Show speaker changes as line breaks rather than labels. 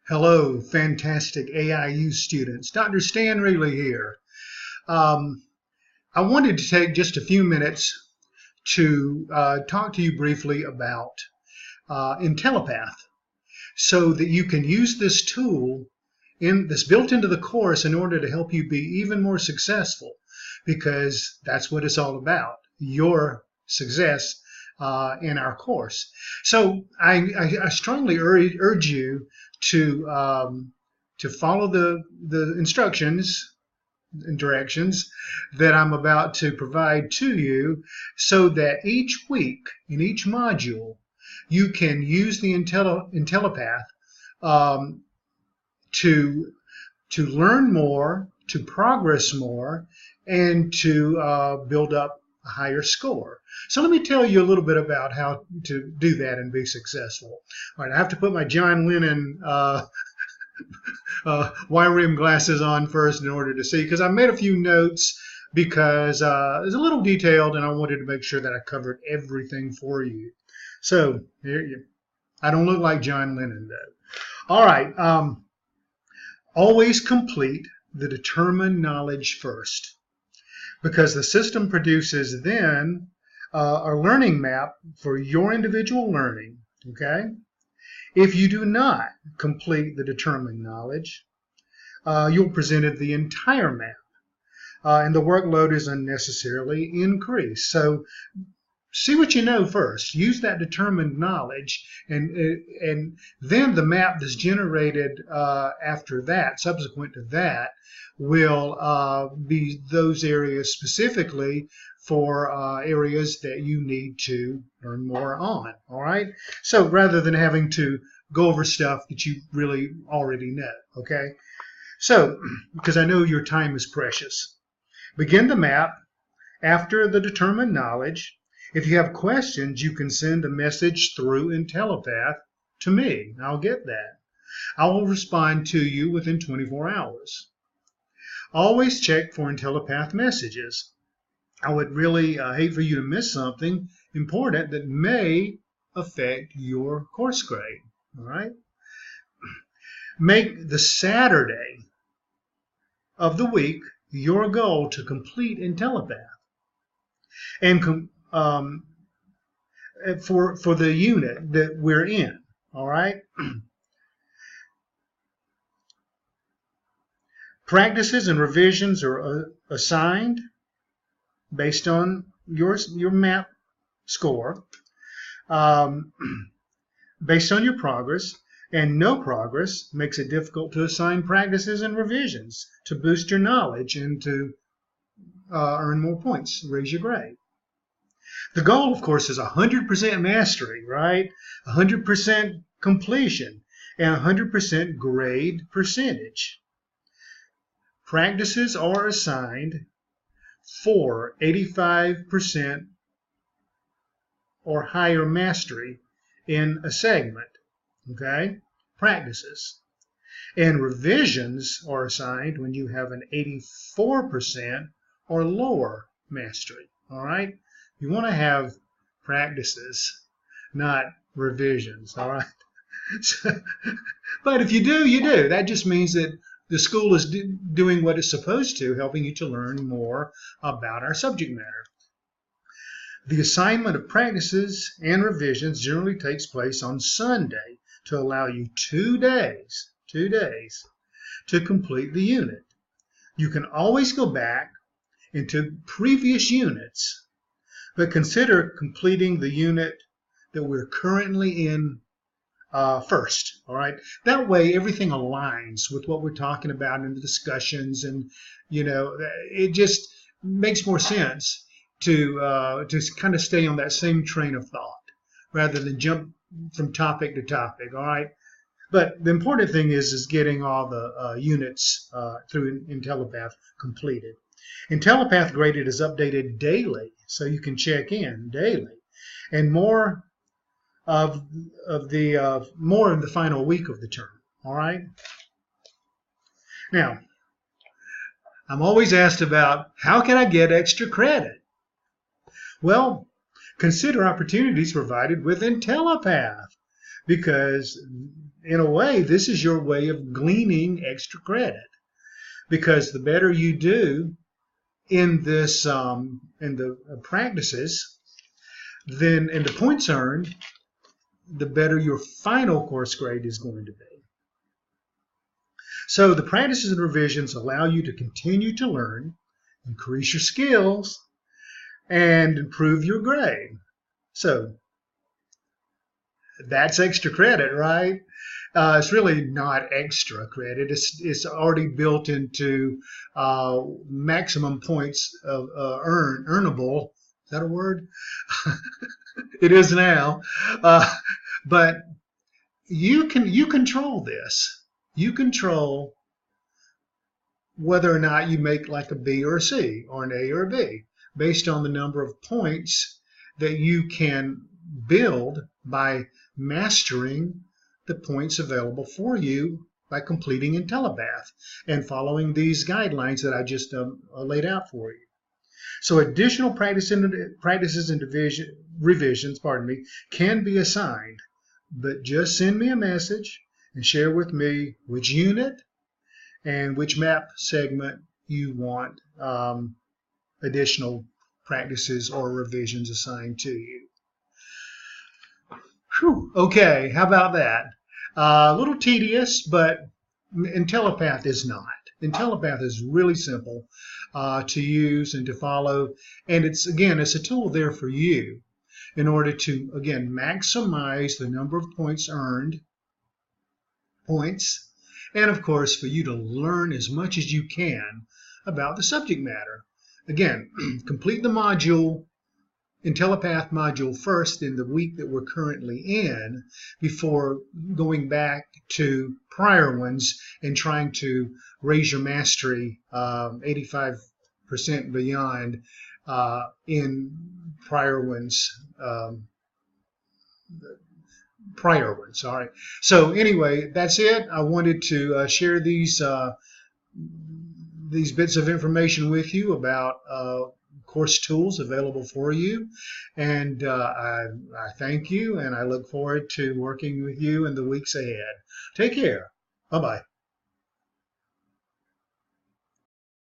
Hello, fantastic AIU students. Dr. Stan Reeley here. I wanted to take just a few minutes to talk to you briefly about IntelliPath so that you can use this tool that's built into the course in order to help you be even more successful, because that's what it's all about, your success in our course. So I strongly urge you to follow the instructions and directions that I'm about to provide to you, so that each week in each module you can use the IntelliPath to learn more, to progress more, and to build up a higher score. So let me tell you a little bit about how to do that and be successful. All right, I have to put my John Lennon wire rim glasses on first in order to see, because I made a few notes because it's a little detailed and I wanted to make sure that I covered everything for you. So here I don't look like John Lennon though. All right, always complete the determined knowledge first, because the system produces then a learning map for your individual learning, okay? If you do not complete the determined knowledge, you'll present the entire map, and the workload is unnecessarily increased. So see what you know first. Use that determined knowledge, and then the map that's generated after that, subsequent to that, will be those areas specifically for areas that you need to learn more on. All right? So rather than having to go over stuff that you really already know, okay? So, because I know your time is precious, begin the map after the determined knowledge. If you have questions, you can send a message through IntelliPath to me. I'll get that. I will respond to you within 24 hours. Always check for IntelliPath messages. I would really hate for you to miss something important that may affect your course grade. All right? Make the Saturday of the week your goal to complete IntelliPath. And for the unit that we're in, all right? Practices and revisions are assigned based on your map score, based on your progress, and no progress makes it difficult to assign practices and revisions to boost your knowledge and to earn more points, raise your grade. The goal, of course, is 100% mastery, right? 100% completion, and 100% grade percentage. Practices are assigned for 85% or higher mastery in a segment, okay? Practices. And revisions are assigned when you have an 84% or lower mastery, all right? You want to have practices, not revisions, all right? But if you do, you do. That just means that the school is doing what it's supposed to, helping you to learn more about our subject matter. The assignment of practices and revisions generally takes place on Sunday to allow you 2 days to complete the unit. You can always go back into previous units, but consider completing the unit that we're currently in first, all right? That way everything aligns with what we're talking about in the discussions, and you know, it just makes more sense to kind of stay on that same train of thought rather than jump from topic to topic, all right? But the important thing is getting all the units through IntelliPath completed. IntelliPath Graded is updated daily, so you can check in daily, and more in the final week of the term. All right. Now, I'm always asked about how can I get extra credit. Well, consider opportunities provided with IntelliPath, because in a way, this is your way of gleaning extra credit, because the better you do in this in the practices, then and the points earned, the better your final course grade is going to be. So the practices and revisions allow you to continue to learn, increase your skills, and improve your grade. So that's extra credit, right? It's really not extra credit. It's already built into maximum points of earnable. Is that a word? It is now. But you control this. You control whether or not you make like a B or a C or an A or a B based on the number of points that you can build by mastering the points available for you by completing IntelliPath and following these guidelines that I just laid out for you. So additional practices and revisions, can be assigned, but just send me a message and share with me which unit and which map segment you want additional practices or revisions assigned to you. Whew, okay, how about that? A little tedious, but IntelliPath is not. IntelliPath is really simple to use and to follow, and it's a tool there for you in order to, again, maximize the number of points earned, and of course for you to learn as much as you can about the subject matter. Again, complete the module, IntelliPath module first in the week that we're currently in before going back to prior ones and trying to raise your mastery 85% beyond in prior ones. All right. So anyway, that's it. I wanted to share these bits of information with you about course tools available for you, and I thank you, and I look forward to working with you in the weeks ahead. Take care. Bye-bye.